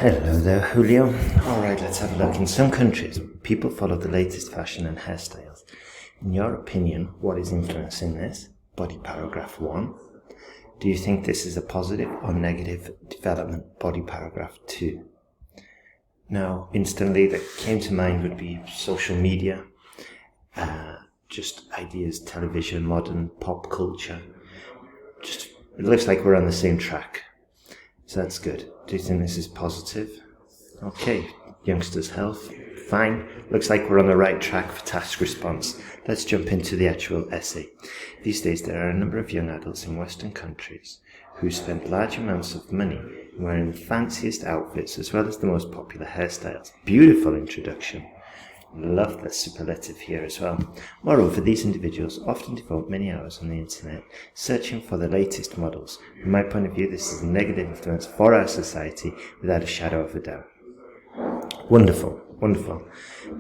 Hello there, Julio. Alright, let's have a look. In some countries, people follow the latest fashion and hairstyles. In your opinion, what is influencing this? Body paragraph 1. Do you think this is a positive or negative development? Body paragraph 2. Now, instantly that came to mind would be social media, just ideas, television, modern pop culture. It looks like we're on the same track. So that's good. Do you think this is positive? Okay, youngsters' health, fine. Looks like we're on the right track for task response. Let's jump into the actual essay. These days there are a number of young adults in Western countries who spend large amounts of money wearing the fanciest outfits as well as the most popular hairstyles. Beautiful introduction. Love the superlative here as well. Moreover, these individuals often devote many hours on the internet searching for the latest models. From my point of view, this is a negative influence for our society without a shadow of a doubt. Wonderful, wonderful.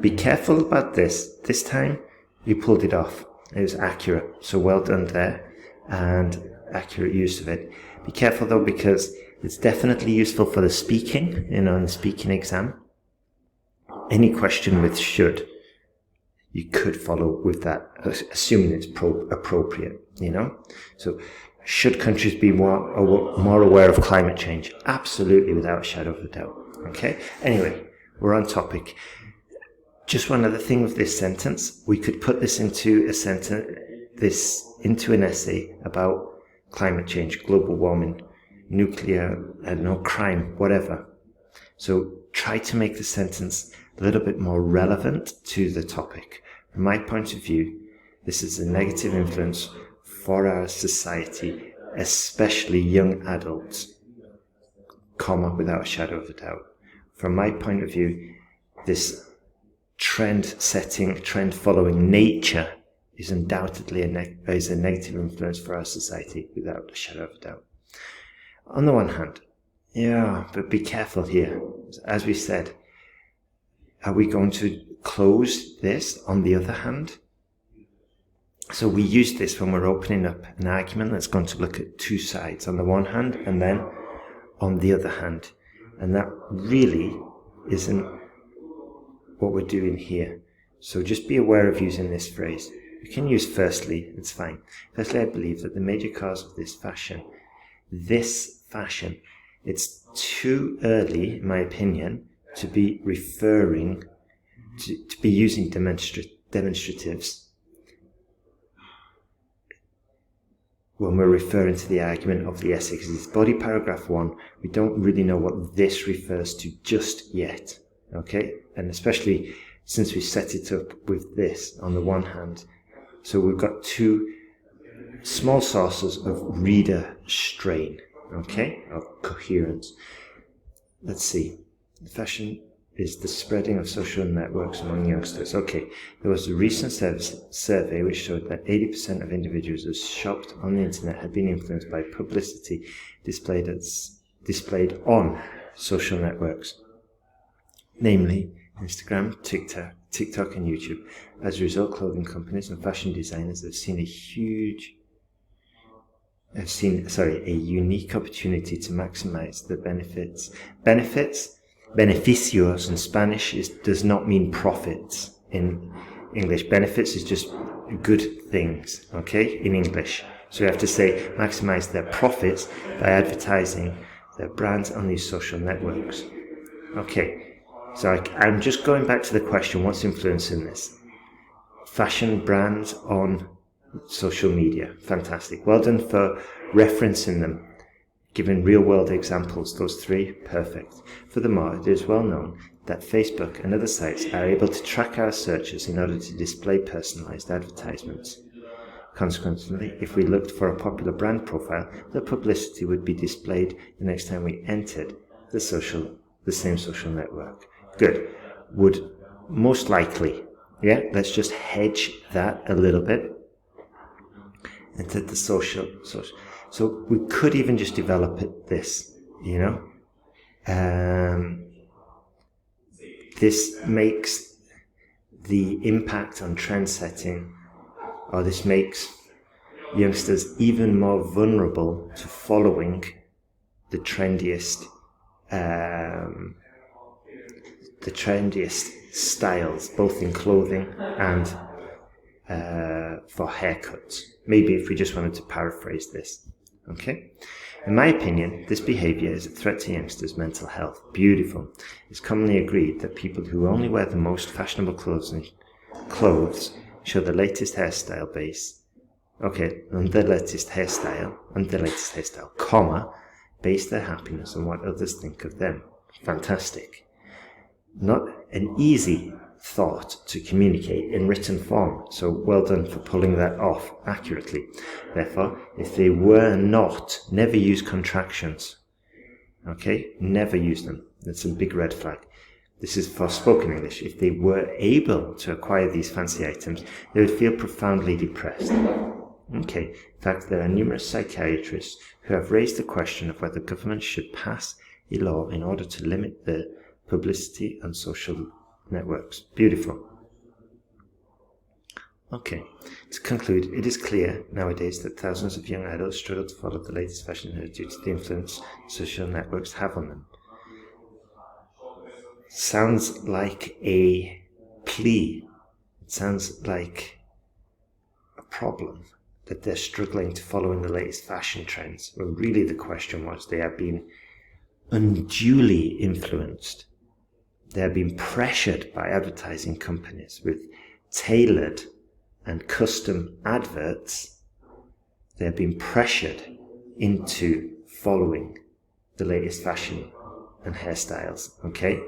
Be careful about this. This time, you pulled it off. It was accurate, so well done there, and accurate use of it. Be careful though, because it's definitely useful for the speaking, in the speaking exam. Any question with should, you could follow with that, assuming it's appropriate, So, should countries be more aware of climate change? Absolutely, without a shadow of a doubt. Okay? Anyway, we're on topic. Just one other thing with this sentence. We could put this into an essay about climate change, global warming, nuclear, crime, whatever. So, try to make the sentence a little bit more relevant to the topic. From my point of view, this is a negative influence for our society, especially young adults, without a shadow of a doubt. From my point of view, this trend-setting, trend-following nature is undoubtedly a negative influence for our society, without a shadow of a doubt. On the one hand, yeah, but be careful here. As we said, are we going to close this on the other hand? So we use this when we're opening up an argument that's going to look at two sides, on the one hand and then on the other hand. And that really isn't what we're doing here. So just be aware of using this phrase. You can use firstly, it's fine. Firstly, I believe that the major cause of this fashion, it's too early, in my opinion, to be referring to be using demonstratives when we're referring to the argument of the essay, because it's body paragraph 1. We don't really know what this refers to just yet, okay? And especially since we set it up with this on the one hand. So we've got two small sources of reader strain, okay, of coherence. Let's see. Fashion is the spreading of social networks among youngsters. Okay, there was a recent survey which showed that 80% of individuals who shopped on the internet had been influenced by publicity displayed on social networks, namely Instagram, TikTok and YouTube. As a result, clothing companies and fashion designers have seen a unique opportunity to maximize the benefits. Beneficios in Spanish does not mean profits in English. Benefits is just good things, okay, in English. So we have to say maximize their profits by advertising their brands on these social networks. Okay, so I'm just going back to the question, what's influencing this? Fashion brands on social media. Fantastic. Well done for referencing them. Given real-world examples, those three, perfect. Furthermore, it is well known that Facebook and other sites are able to track our searches in order to display personalized advertisements. Consequently, if we looked for a popular brand profile, the publicity would be displayed the next time we entered the same social network. Good. Would most likely, let's just hedge that a little bit. Entered the social. So we could even just develop this, This makes the impact on trend setting, or this makes youngsters even more vulnerable to following the trendiest the trendiest styles, both in clothing and for haircuts. Maybe if we just wanted to paraphrase this. Okay? In my opinion, this behaviour is a threat to youngsters' mental health. Beautiful. It's commonly agreed that people who only wear the most fashionable clothes show the latest hairstyle comma, base their happiness on what others think of them. Fantastic. Not an easy thought to communicate in written form, so well done for pulling that off accurately. Therefore, if they were not, never use contractions. Okay? Never use them. That's a big red flag. This is for spoken English. If they were able to acquire these fancy items, they would feel profoundly depressed. Okay. In fact, there are numerous psychiatrists who have raised the question of whether governments should pass a law in order to limit the publicity on social networks. Beautiful. Okay. To conclude, it is clear nowadays that thousands of young adults struggle to follow the latest fashion due to the influence social networks have on them. Sounds like a plea. It sounds like a problem that they're struggling to follow in the latest fashion trends, when really the question was they are being unduly influenced. They are being pressured by advertising companies with tailored and custom adverts. They are being pressured into following the latest fashion and hairstyles, okay?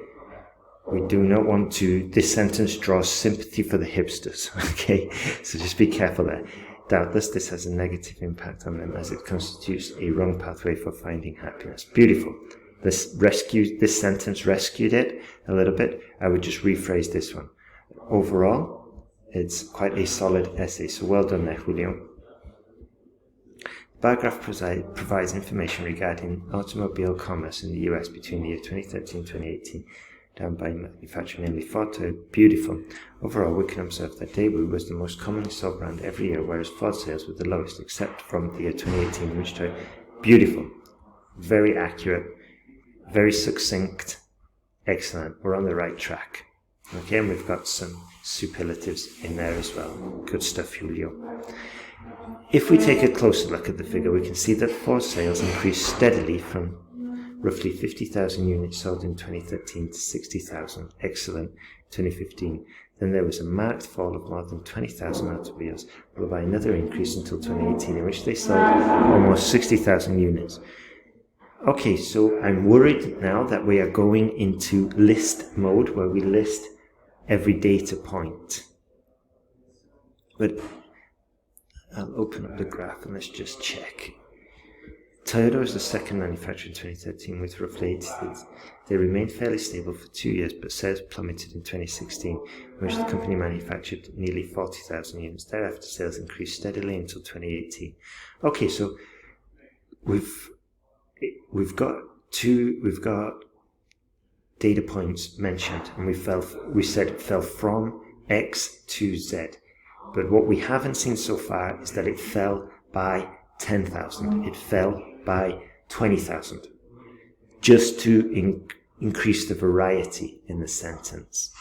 We do not want to, this sentence draws sympathy for the hipsters, okay? So just be careful there. Doubtless this has a negative impact on them as it constitutes a wrong pathway for finding happiness. Beautiful. This sentence rescued it a little bit. I would just rephrase this one. Overall, it's quite a solid essay, so well done there, Julio. The paragraph provides information regarding automobile commerce in the US between the year 2013 and 2018. Down by manufacturer, namely Ford. Beautiful. Overall, we can observe that Daewoo was the most commonly sold brand every year, whereas Ford sales were the lowest, except from the year 2018, in which time. Beautiful. Very accurate. Very succinct. Excellent. We're on the right track. Okay, and we've got some superlatives in there as well. Good stuff, Julio. If we take a closer look at the figure, we can see that Ford sales increased steadily from roughly 50,000 units sold in 2013 to 60,000. Excellent. 2015. Then there was a marked fall of more than 20,000 automobiles, followed by another increase until 2018, in which they sold almost 60,000 units. Okay, so I'm worried now that we are going into list mode, where we list every data point. But I'll open up the graph and let's just check. Toyota was the second manufacturer in 2013 with roughly 80 units. They remained fairly stable for 2 years, but sales plummeted in 2016, in which the company manufactured nearly 40,000 units. Thereafter, sales increased steadily until 2018. Okay, so we've got data points mentioned, and we said it fell from X to Z. But what we haven't seen so far is that it fell by 10,000. It fell by 20,000, just to increase the variety in the sentence.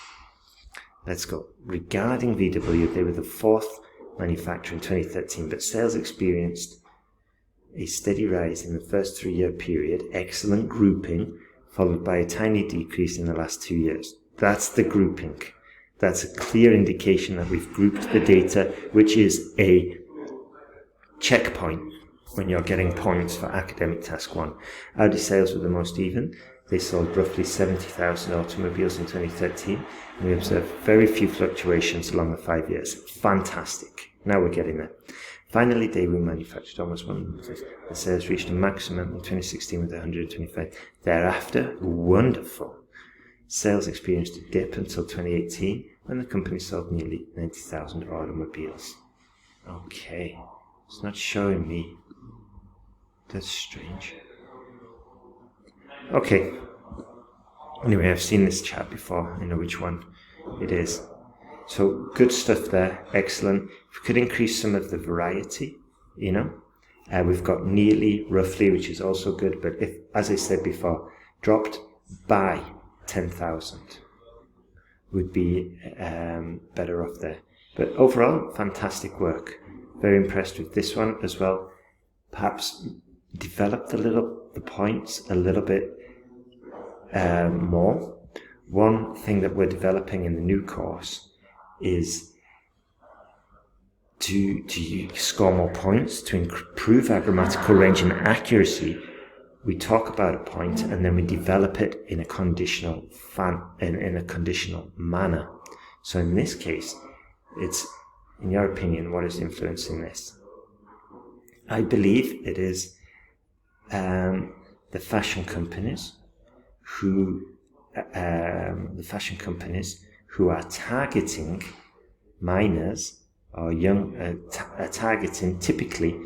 Let's go. Regarding VW, they were the fourth manufacturer in 2013, but sales experienced a steady rise in the first 3-year period. Excellent grouping, followed by a tiny decrease in the last 2 years. That's the grouping. That's a clear indication that we've grouped the data, which is a checkpoint when you're getting points for academic task 1. Audi sales were the most even. They sold roughly 70,000 automobiles in 2013, and we observed very few fluctuations along the 5 years. Fantastic. Now we're getting there. Finally, Daewoo manufactured almost 100. The sales reached a maximum in 2016 with 125. Thereafter, wonderful. Sales experienced a dip until 2018, when the company sold nearly 90,000 automobiles. Okay. It's not showing me. That's strange. Okay. Anyway, I've seen this chart before. I know which one it is. So, good stuff there. Excellent. If we could increase some of the variety, we've got nearly, roughly, which is also good. But if, as I said before, dropped by 10,000 would be better off there. But overall, fantastic work. Very impressed with this one as well. Perhaps develop the points a little bit more. One thing that we're developing in the new course is to score more points, to improve our grammatical range and accuracy. We talk about a point and then we develop it in a conditional in a conditional manner. So in this case, it's, in your opinion, what is influencing this? I believe it is the fashion companies who are targeting minors or young, targeting typically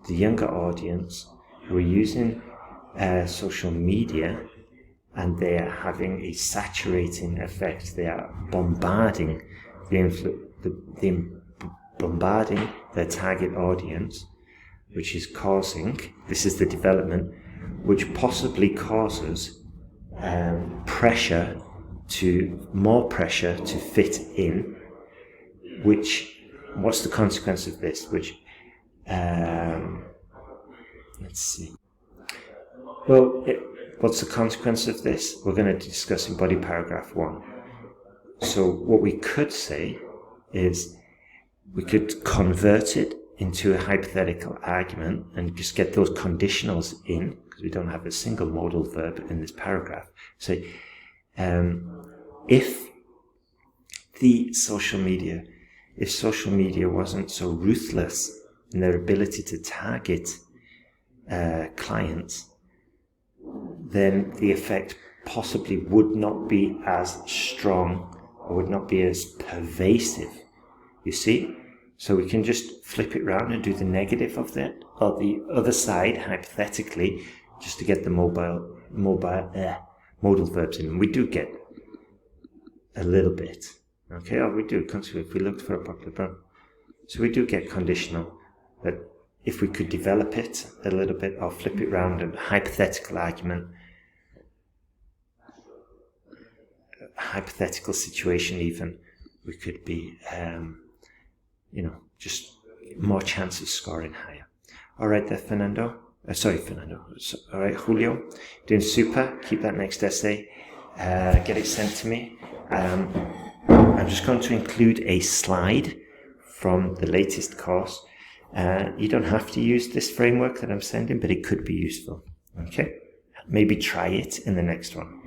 the younger audience who are using social media, and they are having a saturating effect. They are bombarding bombarding their target audience, which is causing, this is the development, which possibly causes more pressure to fit in, which, what's the consequence of this? Which, let's see. Well, what's the consequence of this? We're going to discuss in body paragraph 1. So what we could say is we could convert it into a hypothetical argument and just get those conditionals in, because we don't have a single modal verb in this paragraph. So if social media wasn't so ruthless in their ability to target clients, then the effect possibly would not be as strong or would not be as pervasive. You see? So we can just flip it round and do the negative of that, or the other side, hypothetically, just to get the modal verbs in. And we do get a little bit. Okay, or we do, if we looked for a popular pronoun. So we do get conditional, but if we could develop it a little bit or flip it round and hypothetical argument, hypothetical situation even, we could be, just more chance of scoring higher. All right there, Fernando. All right, Julio. Doing super. Keep that next essay. Get it sent to me. I'm just going to include a slide from the latest course. You don't have to use this framework that I'm sending, but it could be useful. Okay? Maybe try it in the next one.